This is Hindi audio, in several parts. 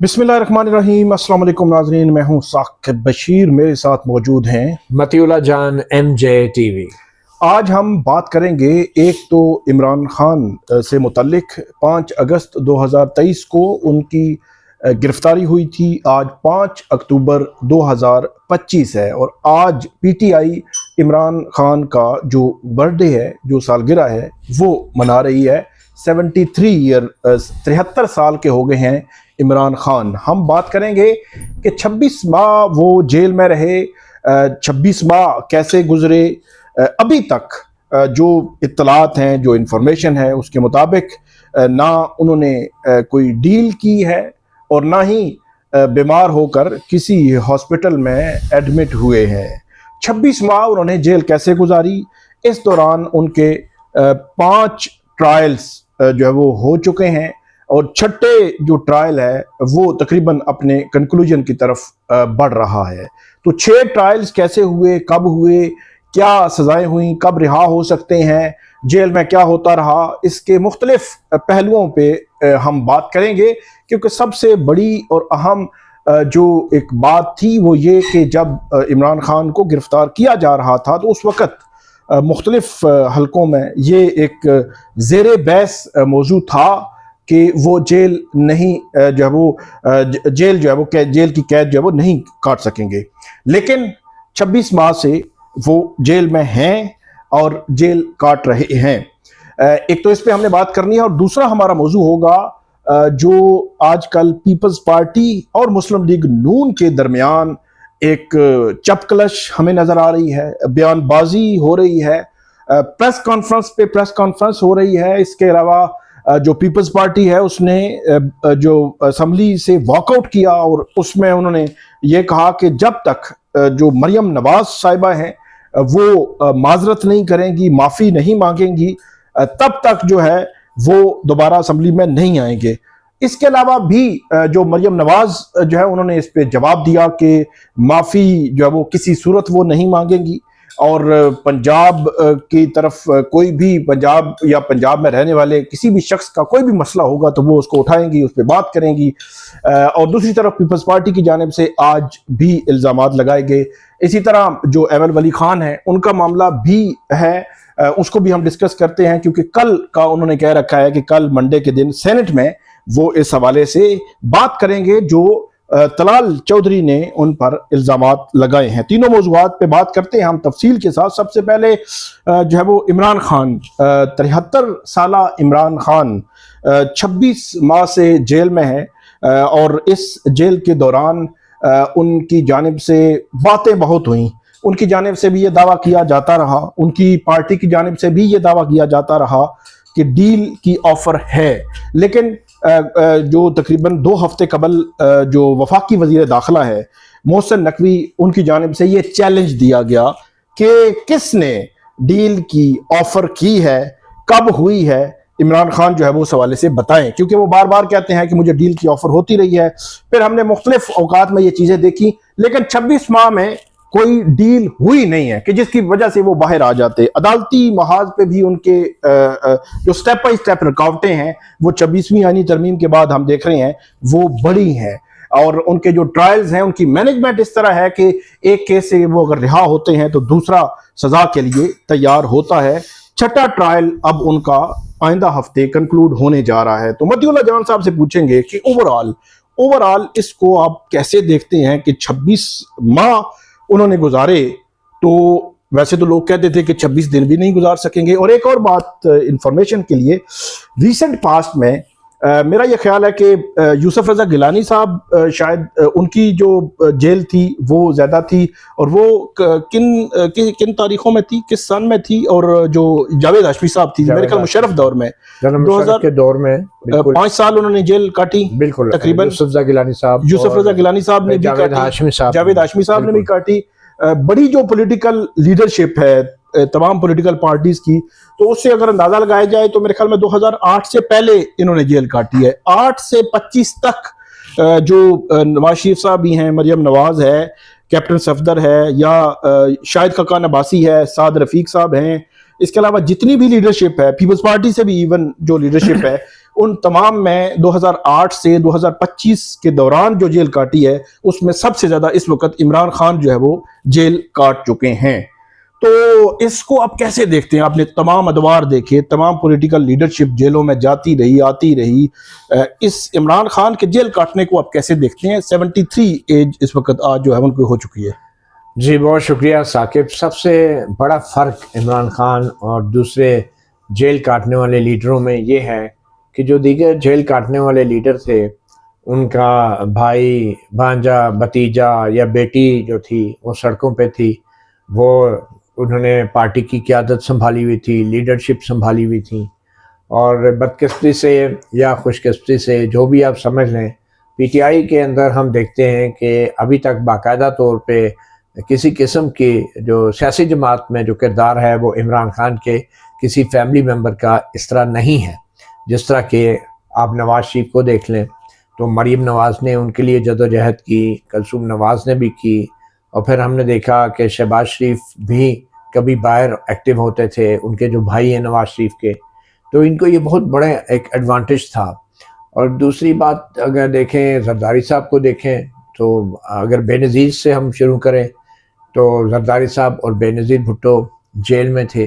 बिस्मिल्लाहिर्रहमानिर्रहीम। अस्सलाम वालेकुम नाज़रीन, मैं हूं साकिब बशीर, मेरे साथ मौजूद हैं मतीउल्लाह जान MJ TV। आज हम बात करेंगे एक तो इमरान खान से मुतल्लिक 5 अगस्त 2023 को उनकी गिरफ्तारी हुई थी। आज 5 अक्टूबर 2025 है और आज PTI इमरान खान का जो बर्थडे है, जो सालगिरह है, वो मना रही है। 73 साल के हो गए हैं इमरान खान। हम बात करेंगे कि 26 माह वो जेल में रहे, 26 माह कैसे गुजरे। अभी तक जो इत्तलात हैं, जो इन्फॉर्मेशन है, उसके मुताबिक ना उन्होंने कोई डील की है और ना ही बीमार होकर किसी हॉस्पिटल में एडमिट हुए हैं। 26 माह उन्होंने जेल कैसे गुजारी। इस दौरान उनके 5 ट्रायल्स जो है वो हो चुके हैं और छठे जो ट्रायल है वो तकरीबन अपने कंक्लूजन की तरफ बढ़ रहा है। तो 6 ट्रायल्स कैसे हुए, कब हुए, क्या सजाएं हुई, कब रिहा हो सकते हैं, जेल में क्या होता रहा, इसके मुख्तलिफ पहलुओं पे हम बात करेंगे। क्योंकि सबसे बड़ी और अहम जो एक बात थी वो ये कि जब इमरान खान को गिरफ्तार किया जा रहा था तो उस वक़्त मुख्तलिफ हलकों में ये एक ज़ेरे बहस मौजूद था कि वो जेल नहीं जो है वो जेल जो है वो जेल की कैद जो है वो नहीं काट सकेंगे। लेकिन 26 माह से वो जेल में हैं और जेल काट रहे हैं। एक तो इस पे हमने बात करनी है और दूसरा हमारा मौजू होगा जो आजकल पीपल्स पार्टी और मुस्लिम लीग नून के दरमियान एक चपकलश हमें नजर आ रही है, बयानबाजी हो रही है, प्रेस कॉन्फ्रेंस पे प्रेस कॉन्फ्रेंस हो रही है। इसके अलावा जो पीपल्स पार्टी है उसने जो असम्बली से वॉकआउट किया और उसमें उन्होंने ये कहा कि जब तक जो मरियम नवाज साहिबा हैं वो माजरत नहीं करेंगी, माफ़ी नहीं मांगेंगी, तब तक जो है वो दोबारा असम्बली में नहीं आएंगे। इसके अलावा भी जो मरियम नवाज जो है उन्होंने इस पे जवाब दिया कि माफ़ी जो है वो किसी सूरत वो नहीं मांगेंगी और पंजाब की तरफ कोई भी पंजाब या पंजाब में रहने वाले किसी भी शख्स का कोई भी मसला होगा तो वो उसको उठाएंगी, उस पर बात करेंगी। और दूसरी तरफ पीपल्स पार्टी की जानिब से आज भी इल्ज़ामात लगाए गए। इसी तरह जो एमएल वली खान है उनका मामला भी है, उसको भी हम डिस्कस करते हैं क्योंकि कल का उन्होंने कह रखा है कि कल मंडे के दिन सेनेट में वो इस हवाले से बात करेंगे जो तलाल चौधरी ने उन पर इल्जामात लगाए हैं। तीनों मौज़ूआत पे बात करते हैं हम तफसील के साथ। सबसे पहले जो है वो इमरान खान, 73 साला इमरान खान 26 माह से जेल में है और इस जेल के दौरान उनकी जानिब से बातें बहुत हुई। उनकी जानिब से भी ये दावा किया जाता रहा, उनकी पार्टी की जानिब से भी ये दावा किया जाता रहा कि डील की ऑफर है। लेकिन जो तकरीबन 2 हफ्ते कबल जो वफाकी वजीर दाखिला है मोहसिन नकवी, उनकी जानिब से ये चैलेंज दिया गया कि किसने डील की ऑफर की है, कब हुई है, इमरान खान जो है वो उस हवाले से बताएं। क्योंकि वो बार बार कहते हैं कि मुझे डील की ऑफर होती रही है। फिर हमने मुख्तलिफ औकात में ये चीज़ें देखी लेकिन 26 माह में कोई डील हुई नहीं है कि जिसकी वजह से वो बाहर आ जाते। अदालती महाज पे भी उनके जो स्टेप बाई स्टेप रुकावटें हैं वो 26वीं आईनी तरमीम के बाद हम देख रहे हैं वो बड़ी हैं। और उनके जो ट्रायल्स हैं उनकी मैनेजमेंट इस तरह है कि एक केस से वो अगर रिहा होते हैं तो दूसरा सजा के लिए तैयार होता है। छठा ट्रायल अब उनका आइंदा हफ्ते कंक्लूड होने जा रहा है। तो मतीउल्लाह जान साहब से पूछेंगे कि ओवरऑल इसको आप कैसे देखते हैं कि 26 माह उन्होंने गुजारे। तो वैसे तो लोग कहते थे कि 26 दिन भी नहीं गुजार सकेंगे। और एक और बात इंफॉर्मेशन के लिए, रिसेंट पास्ट में मेरा यह ख्याल है कि यूसुफ रजा गिलानी साहब शायद उनकी जो जेल थी वो ज़्यादा थी और वो किन तारीखों में थी, किस सन में थी, और जो जावेद हाशमी साहब थी मेरे ख्याल मुशर्रफ दौर में 2000 के दौर में 5 साल उन्होंने जेल काटी। बिल्कुल तकरीबन यूसुफ रजा गिलानी साहब ने भी जावेद हाशमी साहब ने भी काटी। बड़ी जो पॉलिटिकल लीडरशिप है तमाम पॉलिटिकल पार्टीज की, तो उससे अगर अंदाजा लगाया जाए तो मेरे ख्याल में 2008 से पहले इन्होंने जेल काटी है। 8 से 25 तक जो नवाज शरीफ साहब भी हैं, मरियम नवाज है, कैप्टन सफदर है, या शाहिद खकान अब्बासी है, साद रफीक साहब हैं, इसके अलावा जितनी भी लीडरशिप है पीपल्स पार्टी से भी इवन जो लीडरशिप है उन तमाम में 2008 से 2025 के दौरान जो जेल काटी है उसमें सबसे ज्यादा इस वक्त इमरान खान जो है वो जेल काट चुके हैं। तो इसको आप कैसे देखते हैं? आपने तमाम अदवार देखे, तमाम पॉलिटिकल लीडरशिप जेलों में जाती रही आती रही, इस इमरान खान के जेल काटने को आप कैसे देखते हैं? 73 एज इस वक्त आज जो है उनको हो चुकी है। जी बहुत शुक्रिया साकिब। सबसे बड़ा फ़र्क इमरान खान और दूसरे जेल काटने वाले लीडरों में ये है कि जो दीगर जेल काटने वाले लीडर थे उनका भाई, भांजा, भतीजा या बेटी जो थी वो सड़कों पे थी, वो उन्होंने पार्टी की क़यादत संभाली हुई थी, लीडरशिप संभाली हुई थी। और बदकिस्मती से या खुशकिस्मती से जो भी आप समझ लें, पीटीआई के अंदर हम देखते हैं कि अभी तक बाकायदा तौर पे किसी किस्म की जो सियासी जमात में जो किरदार है वो इमरान खान के किसी फैमिली मेम्बर का इस तरह नहीं है। जिस तरह के आप नवाज़ शरीफ को देख लें तो मरीम नवाज़ ने उनके लिए जदोजहद की, कलसूम नवाज़ ने भी की, और फिर हमने देखा कि शहबाज शरीफ भी कभी बाहर एक्टिव होते थे, उनके जो भाई हैं नवाज़ शरीफ के, तो इनको ये बहुत बड़ा एक एडवांटेज था। और दूसरी बात अगर देखें, जरदारी साहब को देखें तो अगर बेनज़ीर से हम शुरू करें तो जरदारी साहब और बेनज़ीर भुट्टो जेल में थे,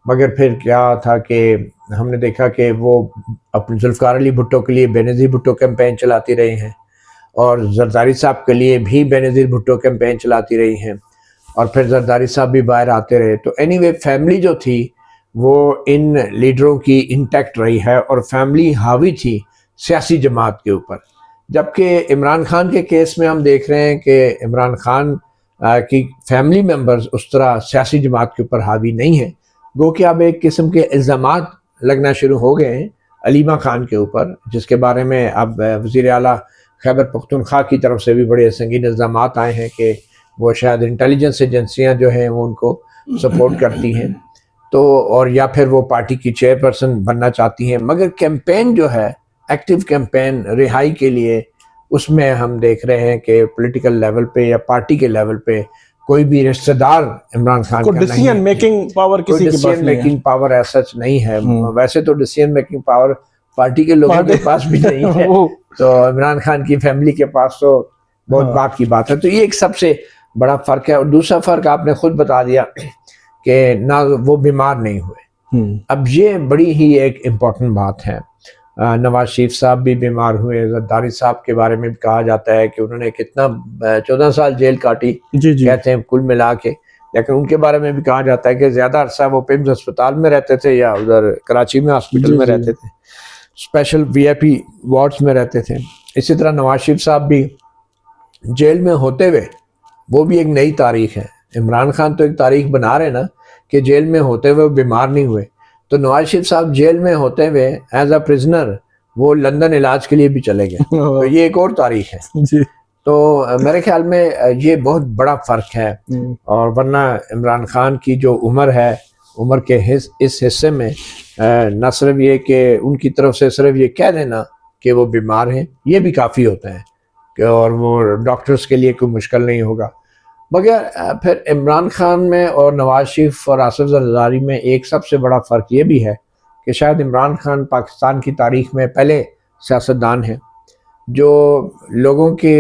मगर फिर क्या था कि हमने देखा कि वो अपने जुल्फ़िकार अली भुट्टो के लिए बेनज़ीर भुट्टो कैंपेन चलाती रही हैं और जरदारी साहब के लिए भी बेनज़ीर भुट्टो कैंपेन चलाती रही हैं, और फिर जरदारी साहब भी बाहर आते रहे। तो एनीवे फैमिली जो थी वो इन लीडरों की इंटैक्ट रही है और फैमिली हावी थी सियासी जमात के ऊपर। जबकि इमरान खान के केस में हम देख रहे हैं कि इमरान खान की फैमिली मेम्बर्स उस तरह सियासी जमात के ऊपर हावी नहीं है। गो कि अब एक किस्म के इल्ज़ामात लगना शुरू हो गए हैं अलीमा खान के ऊपर, जिसके बारे में अब वज़ीर आला खैबर पख्तूनख्वा की तरफ से भी बड़े संगीन इल्ज़ामात आए हैं कि वो शायद इंटेलिजेंस एजेंसियाँ जो हैं वो उनको सपोर्ट करती हैं, तो और या फिर वो पार्टी की चेयरपर्सन बनना चाहती हैं। मगर कैंपेन जो है, एक्टिव कैंपेन रिहाई के लिए, उसमें हम देख रहे हैं कि पॉलिटिकल लेवल पे या पार्टी के लेवल पे कोई भी रिश्तेदार इमरान खान का डिसीजन मेकिंग पावर किसी के पास नहीं है। मेकिंग पावर ऐसा नहीं है। वैसे तो डिसीजन मेकिंग पावर पार्टी के लोगों के पास भी नहीं है, तो इमरान खान की फैमिली के पास तो बहुत बात की बात है। तो ये एक सबसे बड़ा फर्क है। और दूसरा फर्क आपने खुद बता दिया कि ना वो बीमार नहीं हुए। अब ये बड़ी ही एक इम्पोर्टेंट बात है। नवाज शरीफ साहब भी बीमार हुए। जरदारी साहब के बारे में भी कहा जाता है कि उन्होंने कितना 14 साल जेल काटी कहते हैं कुल मिला के, लेकिन उनके बारे में भी कहा जाता है कि ज़्यादा अरसा वो पिम्स अस्पताल में रहते थे या उधर कराची में हॉस्पिटल में रहते थे, स्पेशल VIP वार्ड्स में रहते थे। इसी तरह नवाज शरीफ साहब भी जेल में होते हुए, वो भी एक नई तारीख है। इमरान खान तो एक तारीख बना रहे ना कि जेल में होते हुए बीमार नहीं हुए, तो नवाज शरीफ साहब जेल में होते हुए एज अ प्रिजनर वो लंदन इलाज के लिए भी चले गए, तो ये एक और तारीख है जी। तो मेरे ख्याल में ये बहुत बड़ा फ़र्क है। और वरना इमरान खान की जो उम्र है, उम्र के इस हिस्से में न सिर्फ ये कि उनकी तरफ से सिर्फ ये कह देना कि वो बीमार हैं, ये भी काफ़ी होता है कि और वो डॉक्टर्स के लिए कोई मुश्किल नहीं होगा। मगर फिर इमरान खान में और नवाज शरीफ और आसिफ जरदारी में एक सबसे बड़ा फ़र्क ये भी है कि शायद इमरान खान पाकिस्तान की तारीख़ में पहले सियासतदान हैं जो लोगों के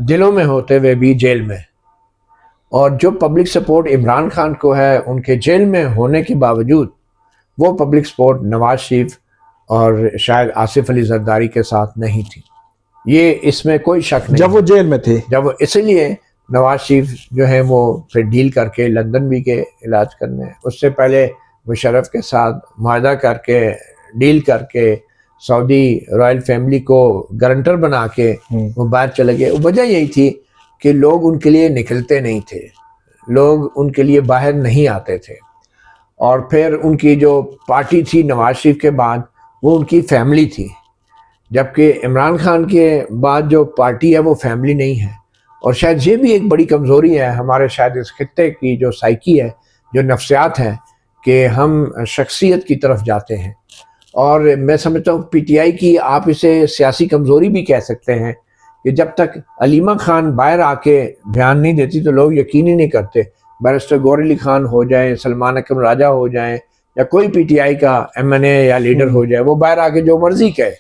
दिलों में होते हुए भी जेल में, और जो पब्लिक सपोर्ट इमरान खान को है उनके जेल में होने के बावजूद वो पब्लिक सपोर्ट नवाज शरीफ और शायद आसिफ अली जरदारी के साथ नहीं थी। ये इसमें कोई शक नहीं, जब वो जेल में थे। जब वो, इसलिए नवाज शरीफ जो है वो फिर डील करके लंदन भी के इलाज करने, उससे पहले मुशर्रफ के साथ मुआहदा करके डील करके सऊदी रॉयल फैमिली को गारंटर बना के वो बाहर चले गए। वजह यही थी कि लोग उनके लिए निकलते नहीं थे, लोग उनके लिए बाहर नहीं आते थे। और फिर उनकी जो पार्टी थी नवाज शरीफ के बाद वो उनकी फैमिली थी, जबकि इमरान खान के बाद जो पार्टी है वो फैमिली नहीं है। और शायद ये भी एक बड़ी कमज़ोरी है हमारे शायद इस खित्ते की, जो साइकी है, जो नफ्सियात है, कि हम शख्सियत की तरफ जाते हैं। और मैं समझता हूँ PTI की आप इसे सियासी कमज़ोरी भी कह सकते हैं कि जब तक अलीमा खान बाहर आके बयान नहीं देती तो लोग यकीन ही नहीं करते। बैरिस्टर गौहर अली खान हो जाएं, सलमान अकरम राजा हो जाएं या कोई पीटीआई का एमएनए या लीडर हो जाए, वो बाहर आके जो मर्जी कहे,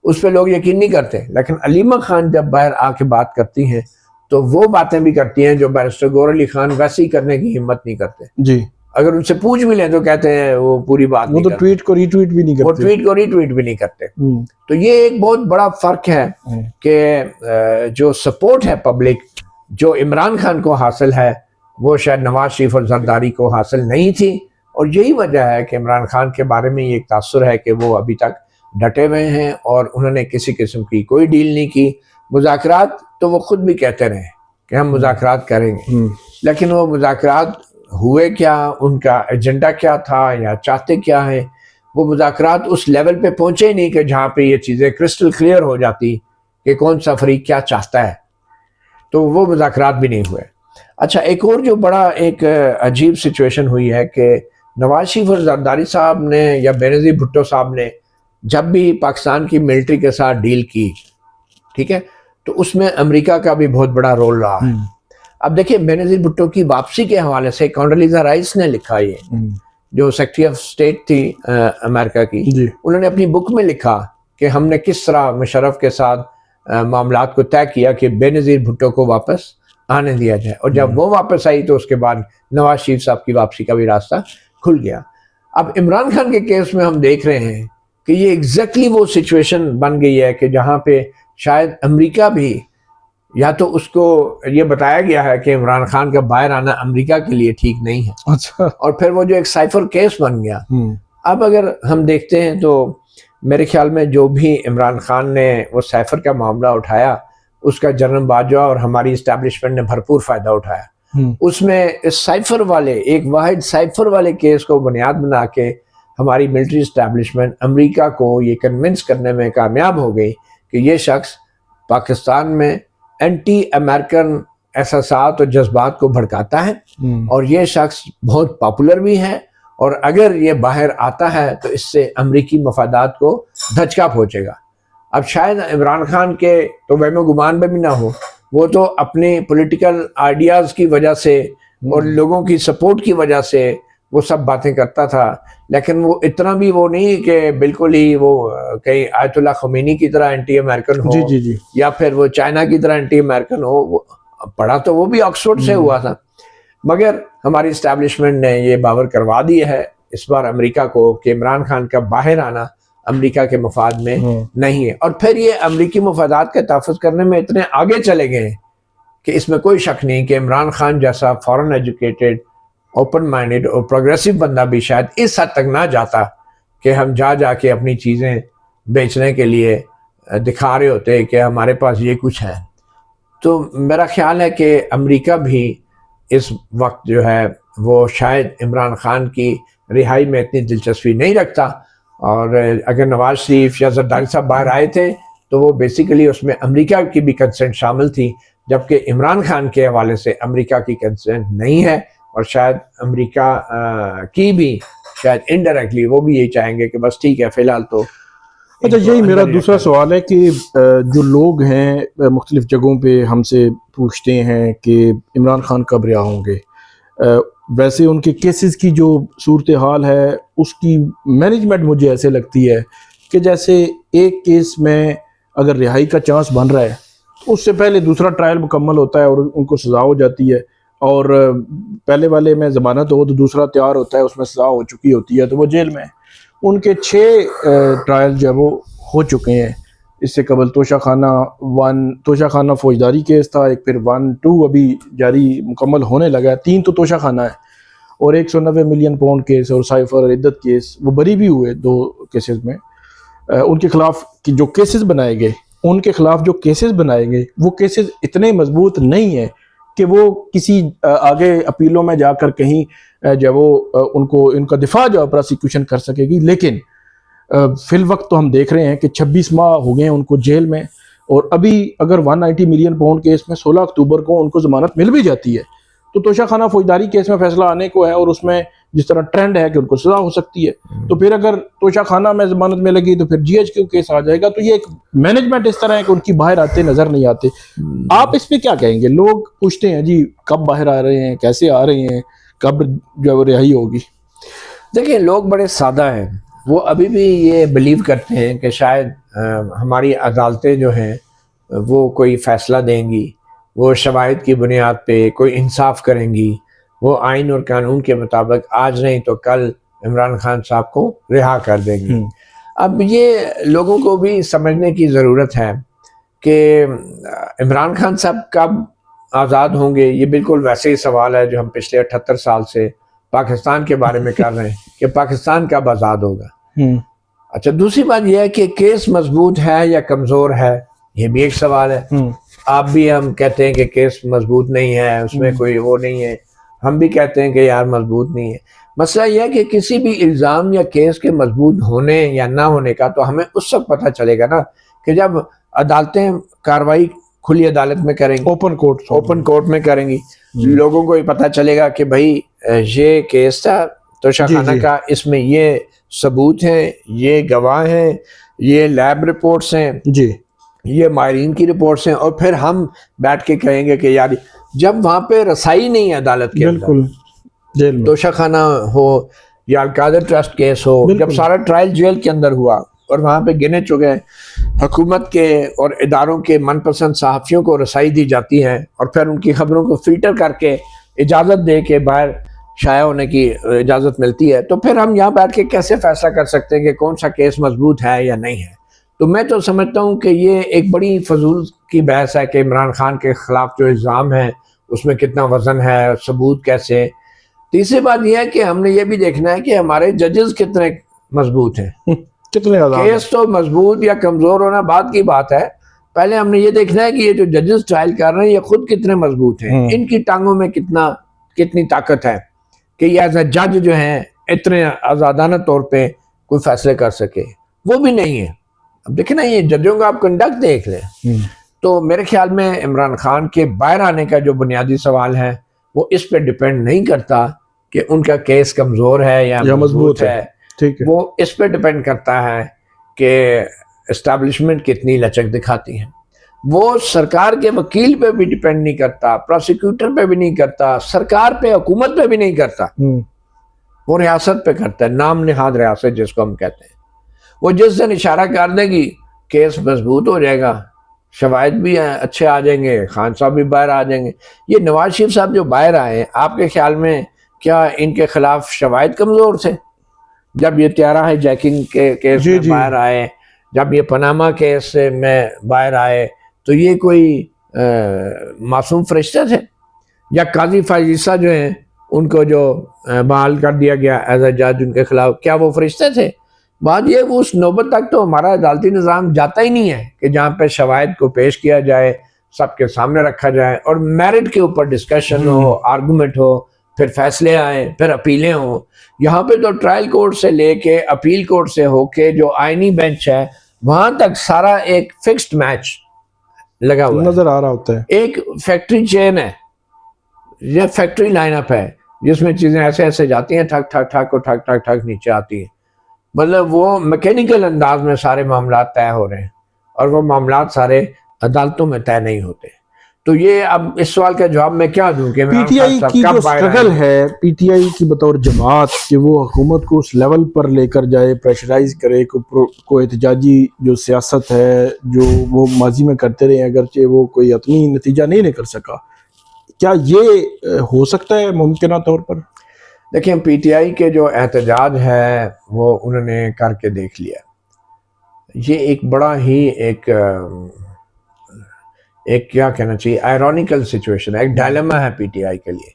उस पर लोग यकीन नहीं करते। लेकिन अलीमा खान जब बाहर आके बात करती हैं तो वो बातें भी करती हैं जो बैरिस्टर गौहर अली खान वैसे ही करने की हिम्मत नहीं करते जी। अगर उनसे पूछ भी लें तो कहते हैं वो पूरी बात वो तो ट्वीट को रीट्वीट भी नहीं करते, वो ट्वीट को रीट्वीट भी नहीं करते। तो ये एक बहुत बड़ा फर्क है कि जो सपोर्ट है पब्लिक जो इमरान खान को हासिल है वो शायद नवाज शरीफ और जरदारी को हासिल नहीं थी। और यही वजह है कि इमरान खान के बारे में ये एक तासुर है कि वो अभी तक डटे हुए हैं और उन्होंने किसी किस्म की कोई डील नहीं की। मुज़ाकरात तो वो खुद भी कहते रहे कि हम मुज़ाकरात करेंगे, लेकिन वो मुज़ाकरात हुए क्या, उनका एजेंडा क्या था या चाहते क्या है, वो मुज़ाकरात उस लेवल पे पहुंचे ही नहीं कि जहाँ पे ये चीज़ें क्रिस्टल क्लियर हो जाती कि कौन सा फरीक क्या चाहता है। तो वो मुज़ाकरात भी नहीं हुए। अच्छा, एक और जो बड़ा एक अजीब सिचुएशन हुई है कि नवाज शरीफ और जरदारी साहब ने या बेनज़ीर भुट्टो साहब ने जब भी पाकिस्तान की मिलिट्री के साथ डील की, ठीक है, तो उसमें अमेरिका का भी बहुत बड़ा रोल रहा है। अब देखिए, बेनज़ीर भुट्टो की वापसी के हवाले से कॉन्डोलीज़ा राइस ने लिखा, ये जो सेक्रेटरी ऑफ स्टेट थी अमेरिका की, उन्होंने अपनी बुक में लिखा कि हमने किस तरह मुशर्रफ के साथ मामलात को तय किया कि बेनज़ीर भुट्टो को वापस आने दिया जाए, और जब वो वापस आई तो उसके बाद नवाज शरीफ साहब की वापसी का भी रास्ता खुल गया। अब इमरान खान के केस में हम देख रहे हैं कि ये एग्जैक्टली वो सिचुएशन बन गई है कि जहाँ पे शायद अमेरिका भी, या तो उसको ये बताया गया है कि इमरान खान का बाहर आना अमेरिका के लिए ठीक नहीं है। अच्छा। और फिर वो जो एक साइफर केस बन गया। अब अगर हम देखते हैं तो मेरे ख्याल में जो भी इमरान खान ने वो साइफर का मामला उठाया उसका जनरल बाजवा और हमारी इस्टेब्लिशमेंट ने भरपूर फायदा उठाया। उसमें इस साइफर वाले, एक वाहिद साइफर वाले केस को बुनियाद बना के हमारी मिलिट्री इस्टेब्लिशमेंट अमेरिका को ये कन्विंस करने में कामयाब हो गई कि ये शख्स पाकिस्तान में एंटी अमेरिकन एहसासात और जज्बात को भड़काता है और ये शख्स बहुत पॉपुलर भी है, और अगर ये बाहर आता है तो इससे अमरीकी मफादात को धचका पहुंचेगा। अब शायद इमरान खान के तो वहम गुमान में भी ना हो, वो तो अपने पॉलिटिकल आइडियाज़ की वजह से और लोगों की सपोर्ट की वजह से वो सब बातें करता था, लेकिन वो इतना भी वो नहीं कि बिल्कुल ही वो कहीं आयतुल्लाह ख़ुमैनी की तरह एंटी अमेरिकन हो। जी। या फिर वो चाइना की तरह एंटी अमेरिकन हो। वो पढ़ा तो वो भी ऑक्सफोर्ड से हुआ था, मगर हमारी इस्टेब्लिशमेंट ने ये बावर करवा दी है इस बार अमेरिका को कि इमरान खान का बाहर आना अमेरिका के मफाद में नहीं है। और फिर ये अमेरिकी मफादात के तहफ़्फ़ुज़ करने में इतने आगे चले गए कि इसमें कोई शक नहीं कि इमरान खान जैसा फॉरेन एजुकेटेड, ओपन माइंडेड और प्रोग्रेसिव बंदा भी शायद इस हद तक ना जाता कि हम जाके अपनी चीज़ें बेचने के लिए दिखा रहे होते कि हमारे पास ये कुछ है। तो मेरा ख्याल है कि अमेरिका भी इस वक्त जो है वो शायद इमरान खान की रिहाई में इतनी दिलचस्पी नहीं रखता, और अगर नवाज शरीफ या जरदारी साहब बाहर आए थे तो वो बेसिकली उसमें अमेरिका की भी कंसेंट शामिल थी, जबकि इमरान खान के हवाले से अमेरिका की कंसेंट नहीं है। और शायद अमेरिका की भी शायद इनडायरेक्टली वो भी यही चाहेंगे कि बस ठीक है फिलहाल तो। अच्छा, यही मेरा दूसरा सवाल है कि जो लोग हैं मुख्तलिफ जगहों पे हमसे पूछते हैं कि इमरान खान कब रिहा होंगे, वैसे उनके केसेस की जो सूरत हाल है उसकी मैनेजमेंट मुझे ऐसे लगती है कि जैसे एक केस में अगर रिहाई का चांस बन रहा है उससे पहले दूसरा ट्रायल मुकम्मल होता है और उनको सज़ा हो जाती है, और पहले वाले में ज़मानत हो तो दूसरा तैयार होता है उसमें सज़ा हो चुकी होती है तो वो जेल में। उनके 6 ट्रायल जो है वो हो चुके हैं। इससे कबल तोशा खाना फौजदारी केस था, एक फिर 1-2 अभी जारी मुकम्मल होने लगा है, 3 तो तोशा खाना है, और 190 मिलियन पाउंड केस और साइफर इद्दत केस, वो बरी भी हुए 2 केसेस में। उनके खिलाफ की जो केसेस बनाए गए, उनके खिलाफ जो केसेस बनाए गए वो केसेस इतने मजबूत नहीं है कि वो किसी आगे अपीलों में जाकर कहीं जब वो उनको इनका दिफा जो प्रोसिक्यूशन कर सकेगी। लेकिन फिल वक्त तो हम देख रहे हैं कि 26 माह हो गए हैं उनको जेल में, और अभी अगर 190 मिलियन पाउंड केस में 16 अक्टूबर को उनको ज़मानत मिल भी जाती है तो तोशा खाना फौजदारी केस में फैसला आने को है, और उसमें जिस तरह ट्रेंड है कि उनको सजा हो सकती है, तो फिर अगर तोशा खाना में ज़मानत मिलेगी तो फिर GHQ केस आ जाएगा। तो ये एक मैनेजमेंट इस तरह है कि उनकी बाहर आते नज़र नहीं आते। आप इस पर क्या कहेंगे? लोग पूछते हैं जी कब बाहर आ रहे हैं, कैसे आ रहे हैं, कब जो रिहाई होगी? देखिए, लोग बड़े सादा हैं, वो अभी भी ये बिलीव करते हैं कि शायद हमारी अदालतें जो हैं वो कोई फ़ैसला देंगी, वो शवाहिद की बुनियाद पे कोई इंसाफ करेंगी, वो आइन और कानून के मुताबिक आज नहीं तो कल इमरान खान साहब को रिहा कर देंगी। अब ये लोगों को भी समझने की ज़रूरत है कि इमरान खान साहब कब आज़ाद होंगे। ये बिल्कुल वैसे ही सवाल है जो हम पिछले 78 साल से पाकिस्तान के बारे में कर रहे हैं कि पाकिस्तान कब आज़ाद होगा। अच्छा, दूसरी बात यह है कि केस मजबूत है या कमज़ोर है, ये भी एक सवाल है। आप भी हम कहते हैं कि केस मजबूत नहीं है, उसमें कोई वो नहीं है, हम भी कहते हैं कि यार मजबूत नहीं है। मसला यह है कि किसी भी इल्ज़ाम या केस के मजबूत होने या ना होने का तो हमें उस वक्त पता चलेगा ना कि जब अदालतें कार्रवाई खुली अदालत में करेंगी, ओपन कोर्ट में करेंगी। लोगों को ये पता चलेगा कि भाई ये केस था तोशाखाना का, इसमें ये सबूत हैं, ये गवाह हैं, ये लैब रिपोर्ट्स हैं जी, ये माहिरीन की रिपोर्ट्स हैं, और फिर हम बैठ के कहेंगे कि यार जब वहाँ पे रसाई नहीं है अदालत के अंदर, जेल में तोशाखाना हो या अलकादर ट्रस्ट केस हो, जब सारा ट्रायल जेल के अंदर हुआ और वहाँ पे गिने चुके हुकूमत के और इदारों के मनपसंद सहाफ़ियों को रसाई दी जाती है और फिर उनकी खबरों को फिल्टर करके इजाज़त दे के बाहर शाया होने की इजाज़त मिलती है, तो फिर हम यहाँ बैठ के कैसे फैसला कर सकते हैं कि कौन सा केस मजबूत है या नहीं है। तो मैं तो समझता हूँ कि ये एक बड़ी फजूल की बहस है कि इमरान खान के ख़िलाफ़ जो इल्ज़ाम है उसमें कितना वज़न है, सबूत कैसे। तीसरी बात यह है कि हमने ये भी देखना है कि हमारे जजेस कितने मजबूत हैं, कितने केस तो मजबूत या कमज़ोर होना बाद की बात है, पहले हमने ये देखना है कि ये जो जजेस ट्रायल कर रहे हैं ये खुद कितने मजबूत हैं, इनकी टांगों में कितनी ताकत है कि ये एज अ जज जो हैं इतने आज़ादाना तौर पे कोई फैसले कर सके। वो भी नहीं है। अब देखें ना, ये जजों का आप कंडक्ट देख लें। तो मेरे ख्याल में इमरान खान के बाहर आने का जो बुनियादी सवाल है वो इस पे डिपेंड नहीं करता कि उनका केस कमज़ोर है या मजबूत है, ठीक है। वो इस पे डिपेंड करता है कि एस्टैब्लिशमेंट कितनी लचक दिखाती है। वो सरकार के वकील पे भी डिपेंड नहीं करता, प्रोसिक्यूटर पे भी नहीं करता, सरकार पे, हुकूमत पे भी नहीं करता, वो रियासत पे करता है, नाम निहाद रियासत जिसको हम कहते हैं। वो जिस दिन इशारा कर देगी केस मजबूत हो जाएगा, शवाहिद भी अच्छे आ जाएंगे, खान साहब भी बाहर आ जाएंगे। ये नवाज शरीफ साहब जो बाहर आए, आपके ख्याल में क्या इनके खिलाफ शवाहिद कमज़ोर थे? जब ये त्यारा हाईजैकिंग के केस में बाहर आए, जब ये पनामा केस में बाहर आए, तो ये कोई मासूम फरिश्ते थे? या काजी फायजीसा जो हैं उनको जो बहाल कर दिया गया एज अ जज उनके खिलाफ, क्या वो फरिश्ते थे? बात ये उस नौबत तक तो हमारा अदालती निज़ाम जाता ही नहीं है कि जहाँ पे शवाहिद को पेश किया जाए, सबके सामने रखा जाए और मेरिट के ऊपर डिस्कशन हो, आर्गूमेंट हो, फिर फैसले आए, फिर अपीलें हों। यहाँ पे तो ट्रायल कोर्ट से लेके अपील कोर्ट से होके जो आईनी बेंच है वहाँ तक सारा एक फिक्स्ड मैच लगा हुआ नजर आ रहा होता है। एक फैक्ट्री चेन है, ये फैक्ट्री लाइनअप है जिसमें चीज़ें ऐसे ऐसे जाती हैं, ठक ठक ठक और ठक ठक ठक नीचे आती हैं। मतलब वो मैकेनिकल अंदाज में सारे मामला तय हो रहे हैं और वो मामला सारे अदालतों में तय नहीं होते। तो ये अब इस सवाल का जवाब मैं क्या दूं कि पीटीआई की जो स्ट्रगल है, पीटीआई की बतौर जमात कि वो हुकूमत को उस लेवल पर लेकर जाए, प्रेशराइज करे, को एहतजाजी जो सियासत है जो वो माजी में करते रहे, अगरचे वो कोई अपनी नतीजा नहीं लेकर सका, क्या ये हो सकता है मुमकिन तौर पर? देखिए, पीटीआई के जो एहतजाज है वो उन्होंने करके देख लिया। ये एक बड़ा ही एक क्या कहना चाहिए, आयरॉनिकल सिचुएशन है, एक डायलेमा है पीटीआई के लिए।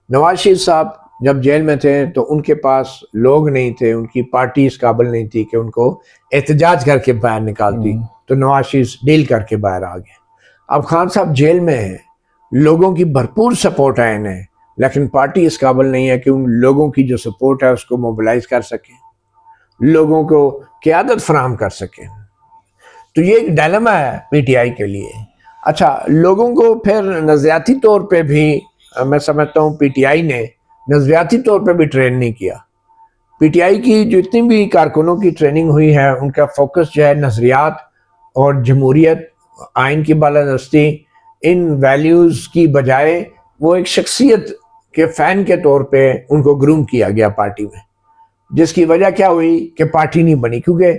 नवाज शरीफ साहब जब जेल में थे तो उनके पास लोग नहीं थे, उनकी पार्टी इस काबिल नहीं थी कि उनको एहतजाज करके बाहर निकालती, तो नवाज शरीफ डील करके बाहर आ गए। अब खान साहब जेल में हैं, लोगों की भरपूर सपोर्ट है इन्हें, लेकिन पार्टी इस काबिल नहीं है कि उन लोगों की जो सपोर्ट है उसको मोबिलाइज कर सके, लोगों को क़यादत फराहम कर सके। तो ये एक डायलेमा है पीटीआई के लिए। अच्छा, लोगों को फिर नज़रियाती तौर पे भी मैं समझता हूँ पीटीआई ने नज़रियाती तौर पे भी ट्रेन नहीं किया। पीटीआई की जितनी भी कारकुनों की ट्रेनिंग हुई है उनका फोकस जो है नज़रियात और जमहूरियत, आइन की बालादस्ती, इन वैल्यूज़ की बजाय वो एक शख्सियत के फ़ैन के तौर पे उनको ग्रूम किया गया पार्टी में। जिसकी वजह क्या हुई कि पार्टी नहीं बनी, क्योंकि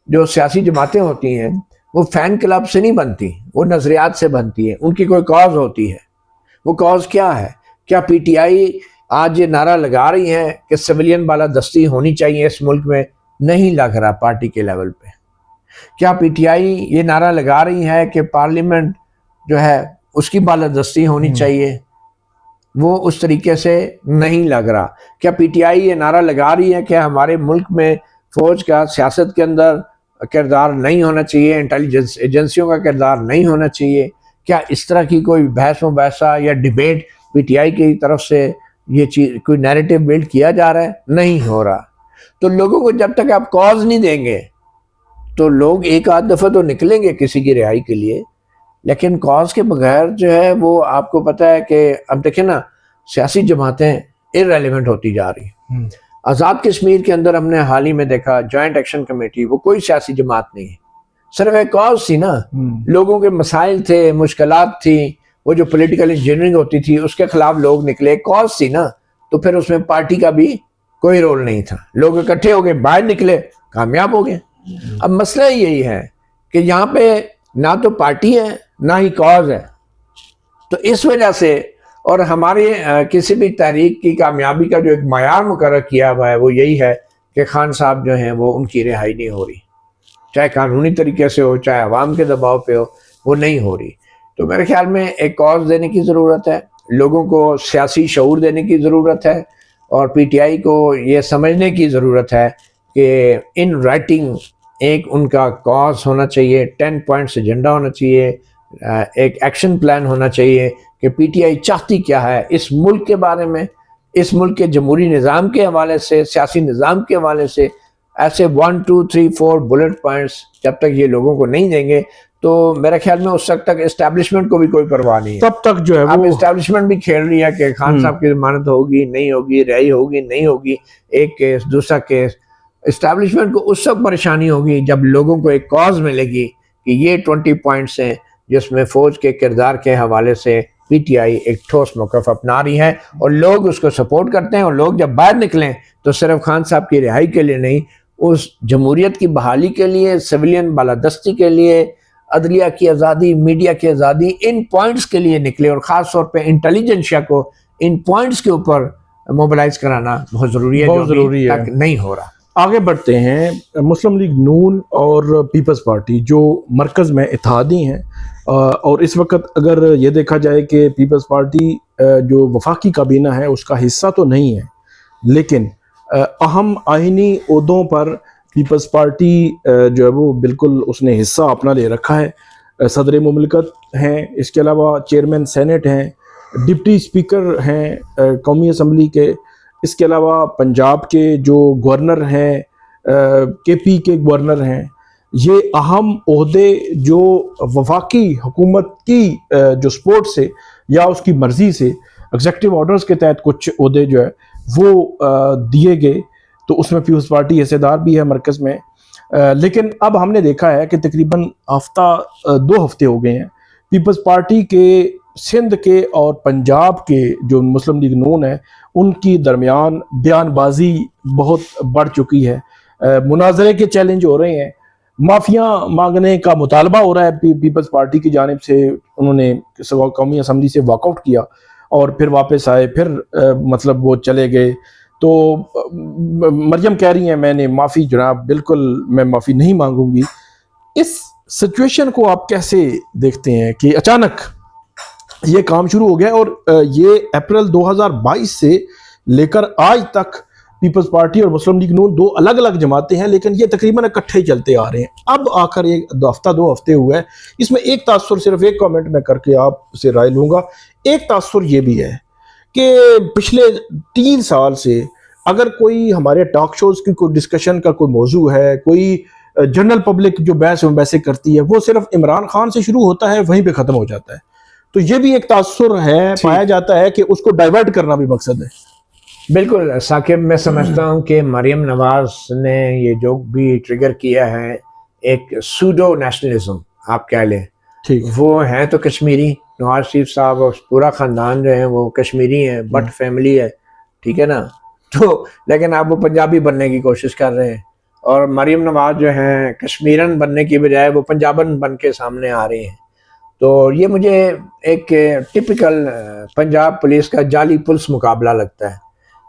जो सियासी जमातें होती हैं वो फैन क्लब से नहीं बनती, वो नजरियात से बनती है, उनकी कोई कॉज होती है। वो कॉज क्या है? क्या पीटीआई आज ये नारा लगा रही है कि सिविलियन बालादस्ती होनी चाहिए इस मुल्क में? नहीं लग रहा पार्टी के लेवल पे। क्या पीटीआई ये नारा लगा रही है कि पार्लियामेंट जो है उसकी बालादस्ती होनी चाहिए? वो उस तरीके से नहीं लग रहा। क्या पीटीआई ये नारा लगा रही है कि हमारे मुल्क में फौज का सियासत के अंदर किरदार नहीं होना चाहिए, इंटेलिजेंस एजेंसियों का किरदार नहीं होना चाहिए? क्या इस तरह की कोई बहस मुबासा या डिबेट पीटीआई की तरफ से ये चीज कोई नैरेटिव बिल्ड किया जा रहा है? नहीं हो रहा। तो लोगों को जब तक आप कॉज नहीं देंगे तो लोग एक आध दफा तो निकलेंगे किसी की रिहाई के लिए, लेकिन कॉज के बगैर जो है वो आपको पता है कि अब देखें ना, सियासी जमातें इररेलेवेंट होती जा रही हैं। आज़ाद कश्मीर के अंदर हमने हाल ही में देखा जॉइंट एक्शन कमेटी, वो कोई सियासी जमात नहीं है, सिर्फ एक कॉज थी ना, लोगों के मसाइल थे, मुश्किलात थी, वो जो पॉलिटिकल इंजीनियरिंग होती थी उसके खिलाफ लोग निकले, कॉज थी ना, तो फिर उसमें पार्टी का भी कोई रोल नहीं था। लोग इकट्ठे हो गए, बाहर निकले, कामयाब हो गए। अब मसला यही है कि यहाँ पे ना तो पार्टी है ना ही कॉज है। तो इस वजह से, और हमारे किसी भी तहरीक की कामयाबी का जो एक मयार मुकर्रर किया हुआ है वो यही है कि खान साहब जो हैं वो उनकी रिहाई नहीं हो रही, चाहे कानूनी तरीके से हो चाहे अवाम के दबाव पे हो, वो नहीं हो रही। तो मेरे ख्याल में एक कॉज देने की ज़रूरत है, लोगों को सियासी शऊर देने की ज़रूरत है, और पीटीआई को ये समझने की ज़रूरत है कि इन राइटिंग एक उनका कॉज होना चाहिए, 10 पॉइंट्स एजेंडा होना चाहिए, एक एक्शन प्लान होना चाहिए कि पीटीआई चाहती क्या है इस मुल्क के बारे में, इस मुल्क के जमहूरी निज़ाम के हवाले से, सियासी निज़ाम के हवाले से। ऐसे 1 2 3 4 बुलेट पॉइंट्स जब तक ये लोगों को नहीं देंगे तो मेरे ख्याल में उस वक्त तक एस्टैब्लिशमेंट को भी कोई परवाह नहीं है। तब तक जो है अब वो एस्टैब्लिशमेंट भी खेल रही है कि खान साहब की जमानत होगी नहीं होगी, रिहाई होगी नहीं होगी, एक केस दूसरा केस। एस्टैब्लिशमेंट को उस वक्त परेशानी होगी जब लोगों को एक कॉज मिलेगी कि ये 20 पॉइंट्स हैं जिसमें फौज के किरदार के हवाले से पीटीआई एक ठोस मौक़िफ़ अपना रही है और लोग उसको सपोर्ट करते हैं। और लोग जब बाहर निकलें तो सिर्फ खान साहब की रिहाई के लिए नहीं, उस जमहूरियत की बहाली के लिए, सिविलियन बालादस्ती के लिए, अदलिया की आज़ादी, मीडिया की आज़ादी, इन पॉइंट्स के लिए निकले। और ख़ास तौर पे इंटेलिजेंसिया को इन पॉइंट्स के ऊपर मोबिलाइज कराना बहुत ज़रूरी है, बहुत ज़रूरी है। तक नहीं हो रहा। आगे बढ़ते हैं। मुस्लिम लीग नून और पीपल्स पार्टी जो मरकज़ में इत्तेहादी हैं, और इस वक्त अगर ये देखा जाए कि पीपल्स पार्टी जो वफाकी काबीना है उसका हिस्सा तो नहीं है, लेकिन अहम आइनी ओहदों पर पीपल्स पार्टी जो है वो बिल्कुल उसने हिस्सा अपना ले रखा है। सदर मुमलिकत हैं, इसके अलावा चेयरमैन सेनेट हैं, डिप्टी स्पीकर हैं कौमी असम्बली के, इसके अलावा पंजाब के जो गवर्नर हैं, केपी के गवर्नर हैं। ये अहम ओहदे जो वफाकी हुकूमत की जो सपोर्ट से या उसकी मर्ज़ी से एग्जेक्टिव ऑर्डर्स के तहत कुछ ओहदे जो है वो दिए गए, तो उसमें पीपल्स पार्टी हिस्सेदार भी है मरकज़ में। लेकिन अब हमने देखा है कि तकरीबन 2 हफ्ते हो गए हैं पीपल्स पार्टी के सिंध के और पंजाब के जो मुस्लिम लीग नून है उनकी दरमियान बयानबाजी बहुत बढ़ चुकी है। मुनाजरे के चैलेंज हो रहे हैं, माफिया मांगने का मुतालबा हो रहा है पीपल्स पार्टी की जानिब से। उन्होंने कौमी असम्बली से वॉकआउट किया और फिर वापस आए, फिर मतलब वो चले गए। तो मरियम कह रही हैं मैंने माफ़ी जनाब, बिल्कुल मैं माफ़ी नहीं मांगूंगी। इस सिचुएशन को आप कैसे देखते हैं कि अचानक ये काम शुरू हो गया और ये अप्रैल 2022 से लेकर आज तक पीपल्स पार्टी और मुस्लिम लीग नून 2 अलग अलग जमातें हैं, लेकिन ये तकरीबन इकट्ठे चलते आ रहे हैं। अब आकर एक हफ्ता 2 हफ्ते हुए हैं, इसमें एक तासुर, सिर्फ एक कमेंट में करके आपसे राय लूँगा। एक तासुर ये भी है कि पिछले 3 साल से अगर कोई हमारे टॉक शोज़ की कोई डिस्कशन का कोई मौजू है, कोई जनरल पब्लिक जो बहस वैसे करती है, वो सिर्फ इमरान खान से शुरू होता है, वहीं पे ख़त्म हो जाता है। तो ये भी एक तासुर है, पाया जाता है कि उसको डाइवर्ट करना भी मकसद है। बिल्कुल साकिब, मैं समझता हूँ कि मरियम नवाज ने ये जो भी ट्रिगर किया है एक सूडो नेशनलिज्म आप कह लें, ठीक, वो है तो कश्मीरी, नवाज शरीफ साहब और पूरा ख़ानदान जो है वो कश्मीरी है, बट फैमिली है, ठीक है ना। तो लेकिन अब वो पंजाबी बनने की कोशिश कर रहे हैं, और मरीम नवाज जो हैं कश्मीरन बनने की बजाय वो पंजाबन बन के सामने आ रही हैं। तो ये मुझे एक टिपिकल पंजाब पुलिस का जाली पुलिस मुकाबला लगता है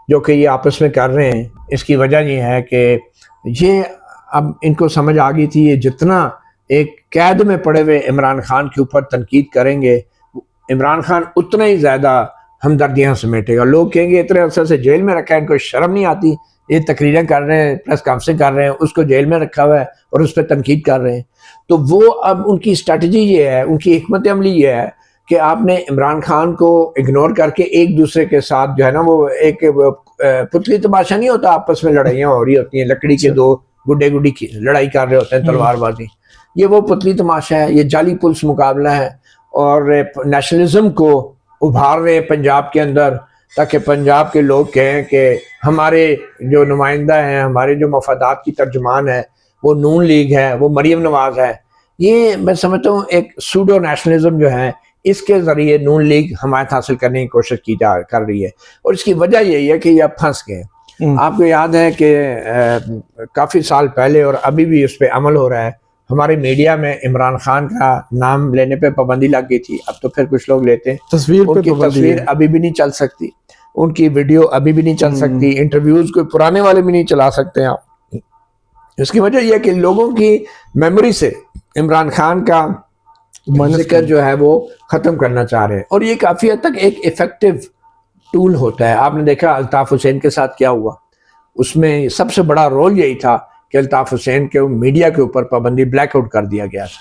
जो कि ये आपस में कर रहे हैं। इसकी वजह ये है कि ये अब इनको समझ आ गई थी, ये जितना एक कैद में पड़े हुए इमरान खान के ऊपर तनकीद करेंगे, इमरान खान उतना ही ज़्यादा हमदर्दियाँ समेटेगा। लोग कहेंगे इतने अरसे से जेल में रखा है, इनको शर्म नहीं आती, ये तकरीरें कर रहे हैं, प्रेस कॉन्फ्रेंस कर रहे हैं, उसको जेल में रखा हुआ है और उस पर तनकीद कर रहे हैं। तो वो अब उनकी स्ट्रैटेजी ये है, उनकी हिकमत अमली ये है कि आपने इमरान खान को इग्नोर करके एक दूसरे के साथ जो है ना, वो एक पुतली तमाशा नहीं होता, आपस में लड़ाइयाँ हो रही होती हैं, लकड़ी के दो गुड्डे गुड्डी की लड़ाई कर रहे होते हैं, तलवारबाजी। ये वो पुतली तमाशा है, ये जाली पुलिस मुकाबला है, और नेशनलिज्म को उभार रहे पंजाब के अंदर, ताकि पंजाब के लोग कहें कि हमारे जो नुमाइंदा हैं, हमारे जो मफादात की तर्जुमान है, वो नून लीग है, वो मरीम नवाज है। ये मैं समझता हूँ एक सूडो नेशनलिज्म जो है, इसके ज़रिए नून लीग हमायत हासिल करने की कोशिश कर रही है, और इसकी वजह यही है कि ये अब फंस गए। आपको याद है कि काफ़ी साल पहले, और अभी भी उस पर अमल हो रहा है, हमारे मीडिया में इमरान खान का नाम लेने पे पाबंदी लग गई थी। अब तो फिर कुछ लोग लेते हैं, उनकी तस्वीर अभी भी नहीं चल सकती, उनकी वीडियो अभी भी नहीं चल सकती, इंटरव्यूज कोई पुराने वाले भी नहीं चला सकते आप। इसकी वजह यह है कि लोगों की मेमोरी से इमरान खान का जिक्र जो है वो ख़त्म करना चाह रहे हैं, और ये काफ़ी हद तक एक इफ़ेक्टिव टूल होता है। आपने देखा अल्ताफ़ हुसैन के साथ क्या हुआ, उसमें सबसे बड़ा रोल यही था कि अल्ताफ़ हुसैन के मीडिया के ऊपर पाबंदी ब्लैकआउट कर दिया गया था,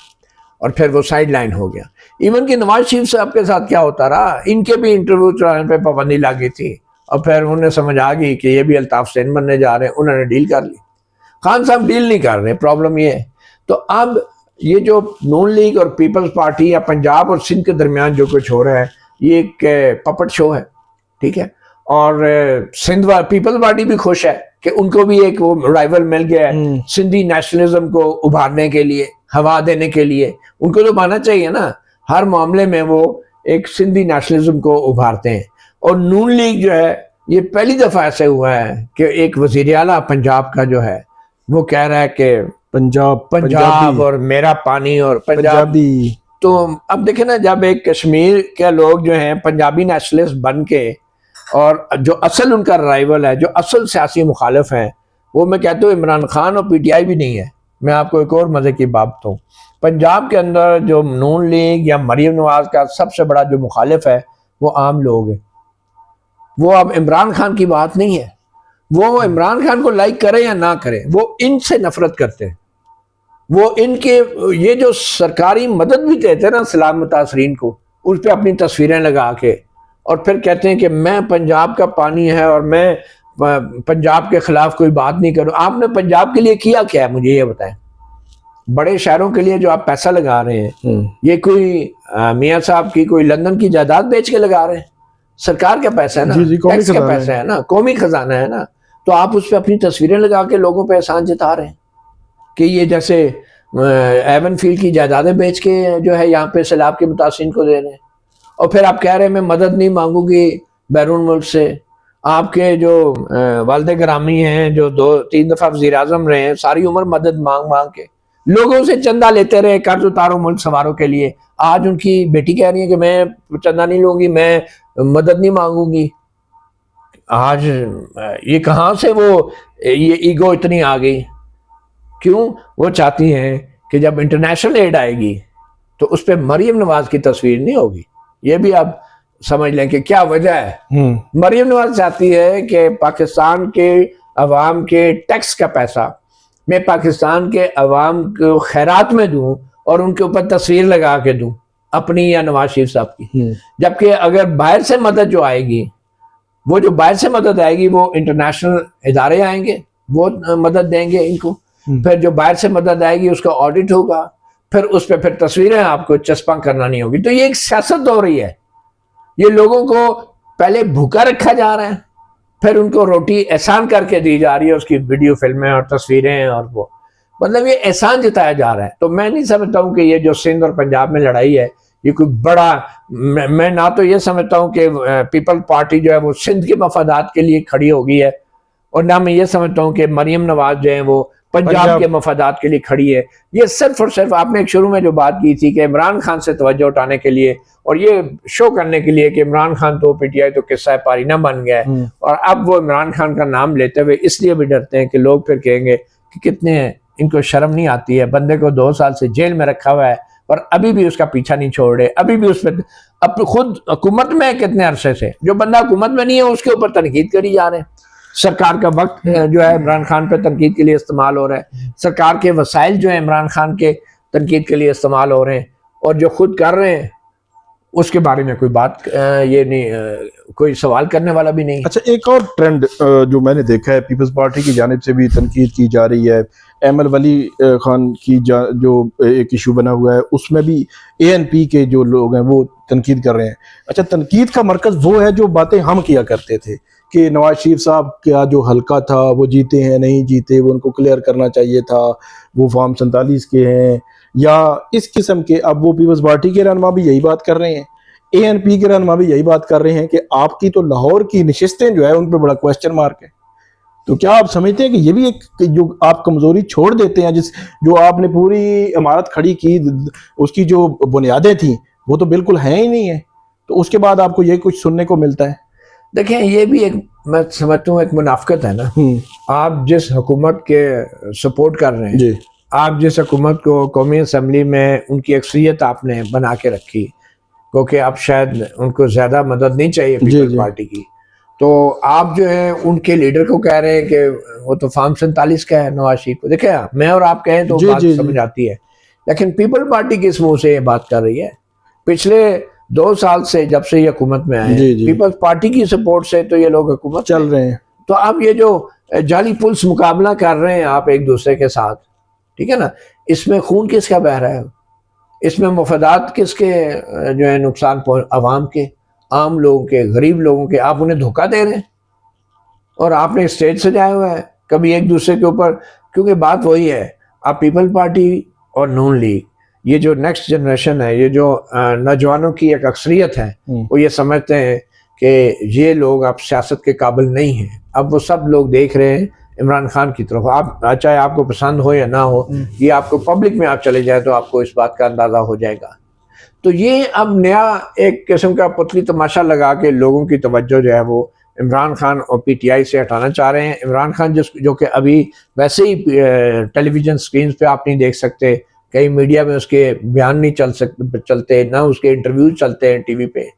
और फिर वो साइड लाइन हो गया। इवन कि नवाज शरीफ साहब के साथ क्या होता रहा, इनके भी इंटरव्यू चलाने पे पाबंदी लगी थी, और फिर उन्हें समझ आ गई कि ये भी अल्ताफ़ हुसैन बनने जा रहे हैं, उन्होंने डील कर ली। खान साहब डील नहीं कर रहे, प्रॉब्लम ये है। तो अब ये जो नून लीग और पीपल्स पार्टी या पंजाब और सिंध के दरमियान जो कुछ हो रहा है, ये एक पपट शो है, ठीक है। और सिंध पीपल्स पार्टी भी खुश है कि उनको भी एक वो राइवल मिल गया है सिंधी नेशनलिज्म को उभारने के लिए, हवा देने के लिए। उनको तो मानना चाहिए ना, हर मामले में वो एक सिंधी नेशनलिज्म को उभारते हैं। और नून लीग जो है, ये पहली दफ़ा ऐसे हुआ है कि एक वज़ीर आला पंजाब का जो है वो कह रहा है कि पंजाब और मेरा पानी और पंजाबी। तो अब देखे ना, जब एक कश्मीर के लोग जो हैं पंजाबी नेशनलिस्ट बन के, और जो असल उनका राइवल है, जो असल सियासी मुखालिफ हैं, वो मैं कहता हूँ इमरान खान और पीटीआई भी नहीं है। मैं आपको एक और मज़े की बात बताऊँ, पंजाब के अंदर जो नून लीग या मरीम नवाज का सबसे बड़ा जो मुखालिफ है वो आम लोग हैं। वो अब इमरान खान की बात नहीं है, वो इमरान खान को लाइक करें या ना करें, वो इनसे नफरत करते हैं। वो इनके ये जो सरकारी मदद भी देते हैं ना सलाम मुतासरीन को, उस पर अपनी तस्वीरें लगा के, और फिर कहते हैं कि मैं पंजाब का पानी है और मैं पंजाब के खिलाफ कोई बात नहीं करूं। आपने पंजाब के लिए किया क्या है, मुझे ये बताएं। बड़े शहरों के लिए जो आप पैसा लगा रहे हैं, ये कोई मियाँ साहब की कोई लंदन की जायदाद बेच के लगा रहे हैं? सरकार का पैसा है ना, टैक्स का पैसा है ना, कौमी खजाना है ना। तो आप उस पर अपनी तस्वीरें लगा के लोगों पे एहसान जता रहे हैं कि ये जैसे एवन फील्ड की जायदादें बेच के जो है यहाँ पे सैलाब के मुतासिरीन को दे रहे हैं, और फिर आप कह रहे हैं मैं मदद नहीं मांगूंगी बैरून मुल्क से। आपके जो वालिद गिरामी हैं, जो 2-3 दफ़ा वज़ीर आज़म रहे हैं, सारी उम्र मदद मांग मांग के लोगों से चंदा लेते रहे, कर्ज उतारो मुल्क संवारो के लिए। आज उनकी बेटी कह रही है कि मैं चंदा नहीं लूंगी, मैं मदद नहीं मांगूंगी। आज ये कहाँ से वो ये ईगो इतनी आ गई? क्यों? वो चाहती हैं कि जब इंटरनेशनल एड आएगी तो उस पर मरीम नवाज की तस्वीर नहीं होगी। ये भी आप समझ लें कि क्या वजह है। मरीम नवाज चाहती है कि पाकिस्तान के अवाम के टैक्स का पैसा मैं पाकिस्तान के अवाम को खैरात में दूं और उनके ऊपर तस्वीर लगा के दूं अपनी या नवाज शरीफ साहब की। जबकि अगर बाहर से मदद जो आएगी, वो जो बाहर से मदद आएगी वो इंटरनेशनल इदारे आएंगे, वो मदद देंगे इनको। फिर जो बाहर से मदद आएगी उसका ऑडिट होगा, फिर उस पर फिर तस्वीरें आपको चस्पा करना नहीं होगी। तो ये एक सियासत हो रही है। ये लोगों को पहले भूखा रखा जा रहा है, फिर उनको रोटी एहसान करके दी जा रही है, उसकी वीडियो फिल्में और तस्वीरें, और वो मतलब ये एहसान जताया जा रहा है। तो मैं नहीं समझता हूँ कि ये जो सिंध और पंजाब में लड़ाई है ये कोई बड़ा, मैं ना तो ये समझता हूँ कि पीपल पार्टी जो है वो सिंध के मफादात के लिए खड़ी हो गई है और ना मैं ये समझता हूँ कि मरियम नवाज जो है वो पंजाब के मफादात के लिए खड़ी है। ये सिर्फ और सिर्फ आपने एक शुरू में जो बात की थी कि इमरान खान से तवज्जो उठाने के लिए और ये शो करने के लिए कि इमरान खान तो पीटीआई तो किस्सा पारीना बन गया है, और अब वो इमरान खान का नाम लेते हुए इसलिए भी डरते हैं कि लोग फिर कहेंगे कि कितने इनको शर्म नहीं आती है, बंदे को 2 साल से जेल में रखा हुआ है और अभी भी उसका पीछा नहीं छोड़ रहे, अभी भी उस पर अब खुद हुकूमत में कितने अरसे से जो बंदा हुकूमत में नहीं है उसके ऊपर तनकीद करी जा रहे हैं। सरकार का वक्त जो है इमरान खान पे तनकीद के लिए इस्तेमाल हो रहा है, सरकार के वसाइल जो है इमरान खान के तनकीद के लिए इस्तेमाल हो रहे हैं, और जो खुद कर रहे हैं उसके बारे में कोई बात ये नहीं, कोई सवाल करने वाला भी नहीं। अच्छा, एक और ट्रेंड जो मैंने देखा है, पीपल्स पार्टी की जानिब से भी तनकीद की जा रही है, एमल वली खान की जो एक इशू बना हुआ है उसमें भी एएनपी के जो लोग हैं वो तनकीद कर रहे हैं। अच्छा, तनकीद का मरकज़ वो है जो बातें हम किया करते थे कि नवाज शरीफ साहब का जो हल्का था वो जीते हैं नहीं जीते, वो उनको क्लियर करना चाहिए था, वो फॉर्म 47 के हैं या इस किस्म के। अब वो पीपल्स पार्टी के रहनुमा भी यही बात कर रहे हैं, एएनपी के रहनुमा भी यही बात कर रहे हैं कि आपकी तो लाहौर की नशिस्तें जो है उन पर बड़ा क्वेश्चन मार्क है। तो क्या आप समझते हैं कि ये भी एक जो आप कमजोरी छोड़ देते हैं, जो आपने पूरी इमारत खड़ी की उसकी जो बुनियादें थी वो तो बिल्कुल हैं ही नहीं है, तो उसके बाद आपको ये कुछ सुनने को मिलता है। देखें, ये भी एक मैं समझता हूँ एक मुनाफिकत है ना। आप जिस हुकूमत के सपोर्ट कर रहे हैं जी, आप जिस हुकूमत को कौमी असम्बली में उनकी अक्सरियत आपने बना के रखी, क्योंकि आप शायद उनको ज़्यादा मदद नहीं चाहिए पीपल्स पार्टी की, तो आप जो है उनके लीडर को कह रहे हैं कि वो तो फॉर्म 47 का है नवाज शरीफ को। देखिए, मैं और आप कहें तो बात समझ आती है, लेकिन पीपल पार्टी किस मुंह से ये बात कर रही है? पिछले 2 साल से जब से ये हुकूमत में आए पीपल्स पार्टी की सपोर्ट से तो ये लोग हुकूमत चल रहे हैं। तो अब ये जो जाली पुलिस मुकाबला कर रहे हैं आप एक दूसरे के साथ, ठीक है ना, इसमें खून किसका बह रहा है? इसमें मफादात किसके जो है नुकसान अवाम के, आम लोगों के, गरीब लोगों के? आप उन्हें धोखा दे रहे हैं और आपने स्टेज सजाया हुआ है कभी एक दूसरे के ऊपर। क्योंकि बात वही है, आप पीपल पार्टी और नून लीग, ये जो नेक्स्ट जनरेशन है, ये जो नौजवानों की एक अक्सरियत है, वो ये समझते हैं कि ये लोग अब सियासत के काबिल नहीं हैं। अब वो सब लोग देख रहे हैं इमरान खान की तरफ। आप चाहे आपको पसंद हो या ना हो, ये आपको पब्लिक में आप चले जाए तो आपको इस बात का अंदाज़ा हो जाएगा। तो ये अब नया एक किस्म का पुतली तमाशा लगा के लोगों की तवज्जो जो है वो इमरान खान और पीटीआई से हटाना चाह रहे हैं। इमरान खान जो कि अभी वैसे ही टेलीविज़न स्क्रीन पे आप नहीं देख सकते, कई मीडिया में उसके बयान नहीं चलते, ना उसके इंटरव्यूज चलते हैं टीवी पे,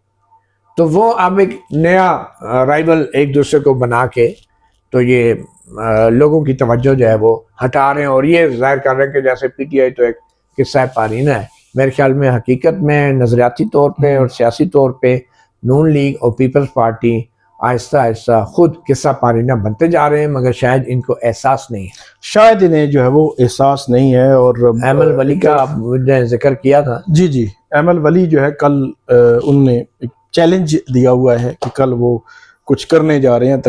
तो वो अब एक नया राइवल एक दूसरे को बना के तो ये लोगों की तवज्जो जो है वो हटा रहे हैं, और ये जाहिर कर रहे हैं कि जैसे पीटीआई तो एक किस्सा पारीना है। मेरे ख्याल में हकीकत में नज़रियाती तौर पे और सियासी तौर पे नून लीग और पीपल्स पार्टी आहिस्ता आहिस्ता खुद किस्सा पारीना बनते जा रहे हैं, मगर शायद इनको एहसास नहीं है, शायद इन्हें जो है वो एहसास नहीं है। और एमल वली का आपने जिक्र किया था, जी, एमल वली जो है कल उनने एक चैलेंज दिया हुआ है कि कल वो कुछ करने जा रहे हैं।